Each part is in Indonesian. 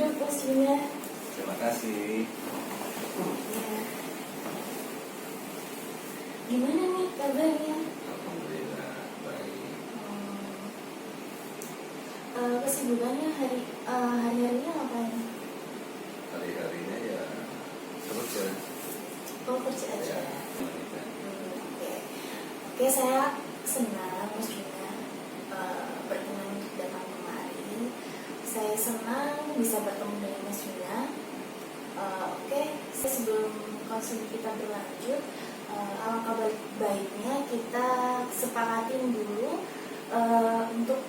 Selamat Mas Juna. Terima kasih. Ya. Gimana nih kabarnya? Alhamdulillah baik. Kesibukannya hari-harinya ngapain? Hari-harinya ya kerja. Oh, kerja aja. Ya, wanita. Oke. Oke, saya senang Mas Juna berkenan untuk datang kemari. Saya senang bisa bertemu dengan Mas Juna. Oke, sebelum konsul kita berlanjut, alangkah baiknya kita sepakatin dulu untuk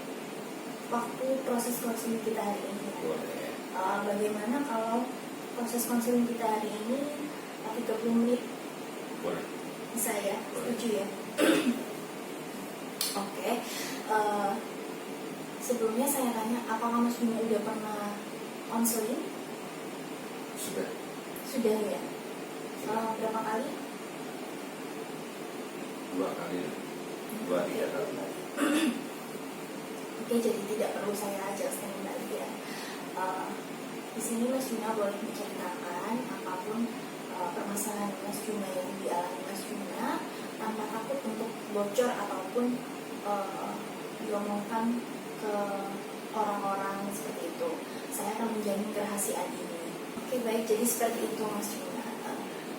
waktu proses konsul kita hari ini. Boleh. Bagaimana kalau proses konsul kita hari ini 30 menit? Boleh. Bisa ya? Boleh. Setuju ya? Oke. Sebelumnya saya tanya, apakah Mas Bima udah pernah konseling? Sudah. Sudah ya? Berapa kali? 2 kali. 2-3 kali. Oke, jadi tidak perlu saya jelaskan kembali ya. Di sini Mas Juna boleh menceritakan apapun permasalahan Mas Juna yang dialami Mas Juna tanpa takut untuk bocor ataupun diomongkan ke orang-orang seperti itu. Saya akan menjamin kerahasiaan ini. Oke, baik. Jadi seperti itu Mas Juna.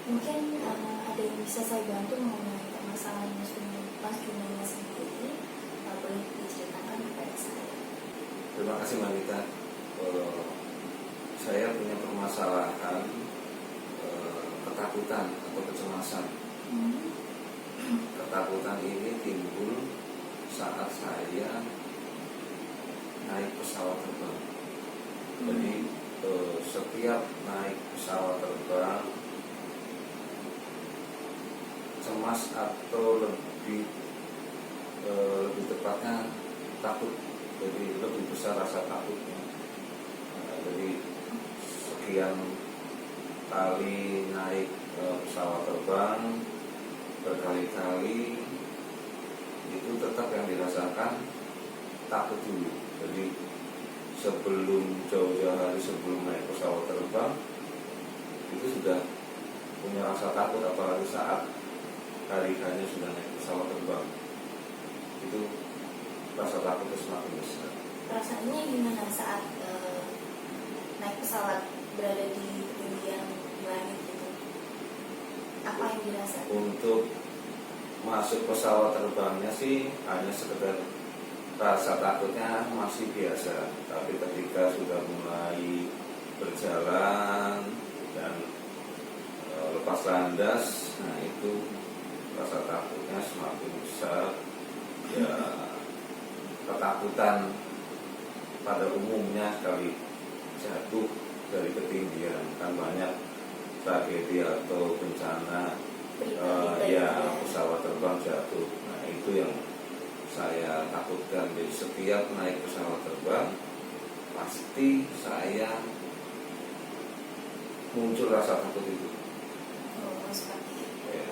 Mungkin ada yang bisa saya bantu mengenai permasalahan Mas Juna sendiri. Boleh diceritakan kepada saya. Terima kasih Manita. Saya punya permasalahan ketakutan atau kecemasan. Ketakutan ini timbul saat saya naik pesawat terbang. Jadi setiap naik pesawat terbang cemas atau lebih tepatnya takut. Jadi lebih besar rasa takutnya. Jadi sekian kali naik pesawat terbang berkali-kali itu tetap yang dirasakan takut dulu. Jadi sebelum jauh-jauh hari sebelum naik pesawat terbang itu sudah punya rasa takut, apalagi saat hari-harinya sudah naik pesawat terbang itu rasa takutnya semakin besar. Perasaannya gimana saat naik pesawat berada di ketinggian langit gitu? Apa yang dirasakan? Untuk masuk pesawat terbangnya sih hanya sekedar rasa takutnya masih biasa, tapi ketika sudah mulai berjalan dan lepas landas, nah itu rasa takutnya semakin besar. Ya, ketakutan pada umumnya sekali jatuh dari ketinggian, kan banyak tragedi atau bencana pesawat terbang jatuh. Nah itu yang saya takutkan. Jadi setiap naik pesawat terbang pasti saya muncul rasa takut itu. Oh, seperti itu. Ya.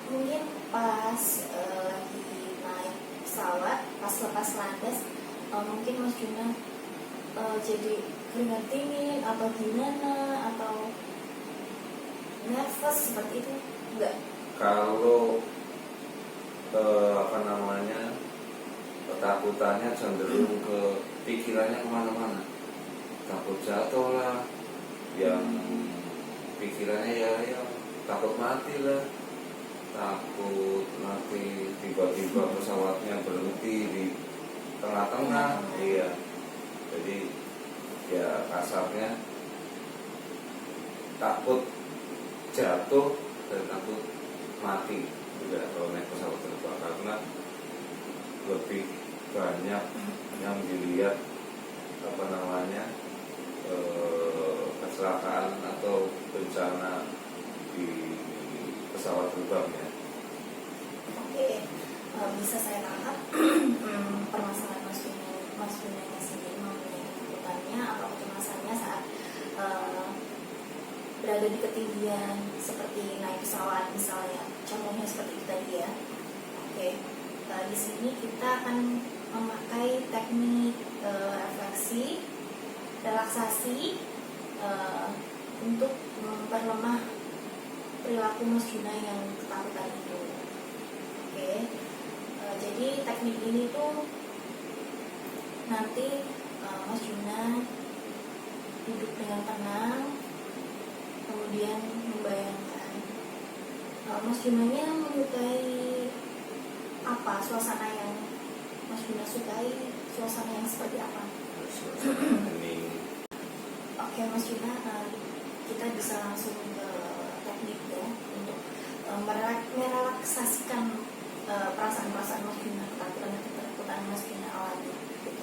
Mungkin pas lagi naik pesawat, pas lepas landas, mungkin Mas Juna jadi keringat dingin atau gimana, atau nervous seperti itu? Enggak? Kalau ketakutannya cenderung ke pikirannya kemana-mana, takut jatuh lah, yang pikirannya ya takut mati lah, takut nanti tiba-tiba pesawatnya berhenti di tengah-tengah. Iya, jadi ya kasarnya takut jatuh dan takut mati juga kalau naik pesawat terbang, karena lebih banyak yang dilihat kecelakaan atau bencana di pesawat terbang ya. Oke, bisa saya tangkap permasalahan Mas Bina sendiri mengenai ketakutannya atau kecemasannya saat berada di ketinggian seperti naik pesawat misalnya, contohnya seperti itu tadi ya. Oke, di sini kita akan memakai teknik refleksi relaksasi untuk memperlemah perilaku Mas Juna yang ketakutan itu. Oke, jadi teknik ini tuh nanti Mas Juna duduk dengan tenang, kemudian membayangkan Mas Junanya menyukai apa, suasana yang Mas Juna sukai, suasana yang seperti apa? Suasana hening. Oke Mas Juna, kita bisa langsung ke teknik ya untuk merelaksasikan perasaan-perasaan Mas Juna, ketakutan Mas Juna alami gitu.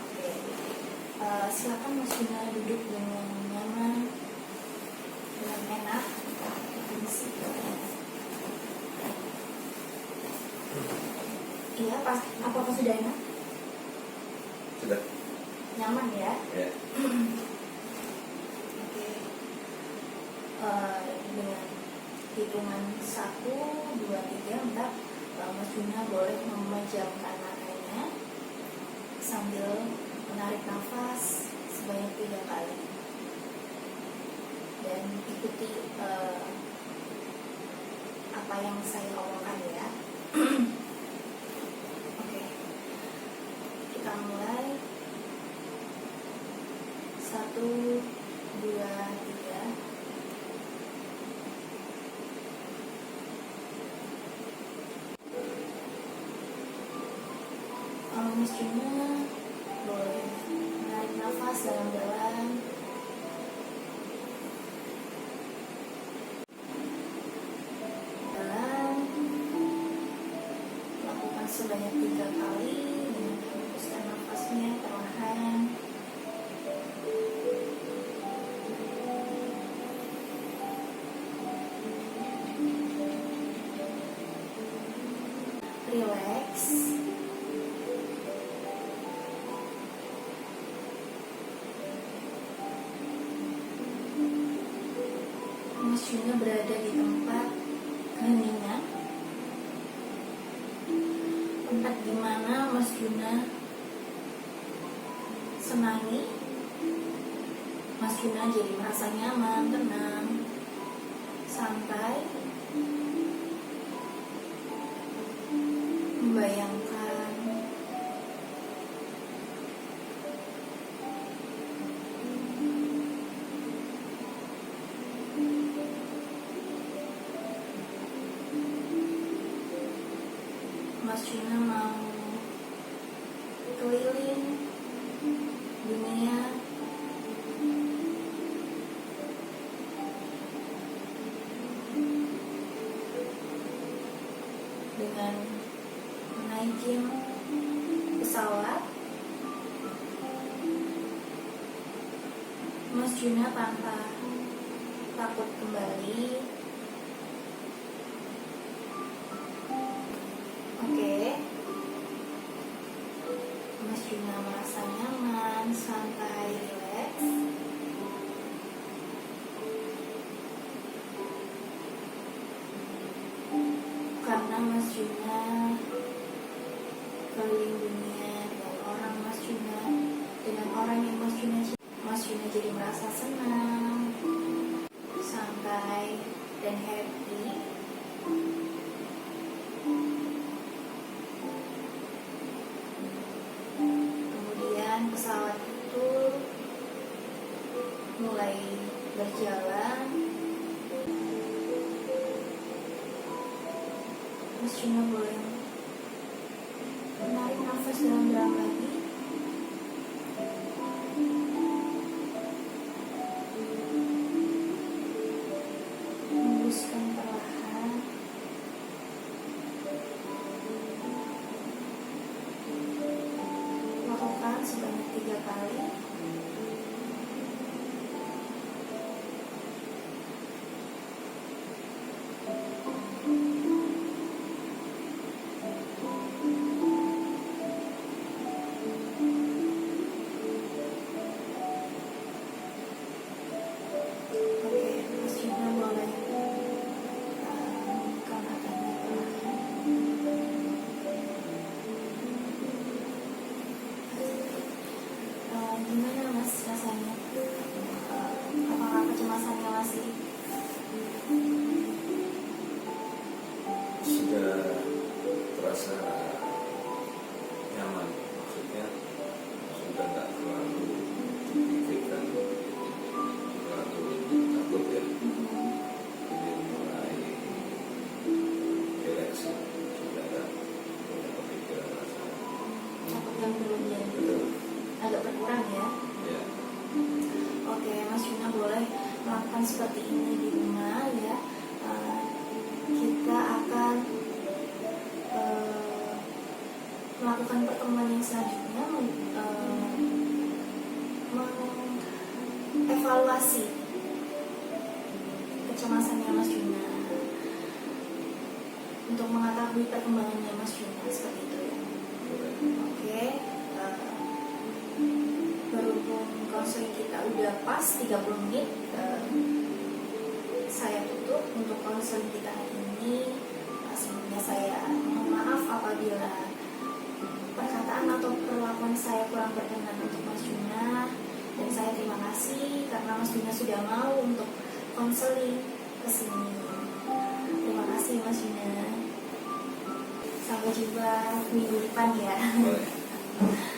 Oke, silakan Mas Juna duduk dengan nyaman, dengan enak. Iya, apakah sudah enak? Sudah. Nyaman ya? Ya. Oke. Dengan hitungan 1, 2, 3, 4, Mas Juna boleh memejamkan matanya sambil menarik nafas sebanyak 3 kali dan ikuti apa yang saya omongkan ya. Oke, kita mulai. 1, 2, 3. Mas Juna boleh menarik nafas dalam-dalam. Lakukan sebanyak 3 kali dengan menghembuskan nafasnya perlahan. Relax. Mas Juna berada di tempat keheningan, tempat di mana Mas Juna senangi. Mas Juna jadi merasa nyaman, tenang, santai, membayangkan Mas Juna mau keliling dunia dengan menaiki pesawat. Mas Juna tanpa takut kembali. Oke, Mas Juna merasa nyaman, santai, rileks. Karena Mas Juna keliling dunia dengan orang Mas Juna, dengan orang yang Mas Juna cintai, Mas Juna jadi merasa senang, santai, dan happy. Kemudian pesawat itu mulai berjalan. Mas Juna boleh menarik nafas dalam-dalam lagi. Hembuskan perlahan. Lakukan sebanyak 3 kali. sudah terasa nyaman, maksudnya sudah nggak terlalu dipikirkan, terlalu takut ya. Jadi mulai relax, sudah nggak punya kepikiran rasa. Takut yang berlebihan gitu. Betul. Agak berkurang ya. Ya. Oke, Mas Yuna boleh melakukan seperti ini di rumah ya. Kita akan melakukan pertemuan yang selanjutnya, mengevaluasi kecemasannya Mas Yuna untuk mengetahui perkembangannya Mas Yuna seperti itu ya. Oke, berhubung konseling kita udah pas 30 menit, saya tutup untuk konseling kita hari ini. Sebelumnya saya mohon maaf apabila perkataan atau perlakuan saya kurang berkenan untuk Mas Yuna, dan saya terima kasih karena Mas Yuna sudah mau untuk konseling ke sini. Terima kasih Mas Yuna. Sampai jumpa minggu depan ya. Boleh.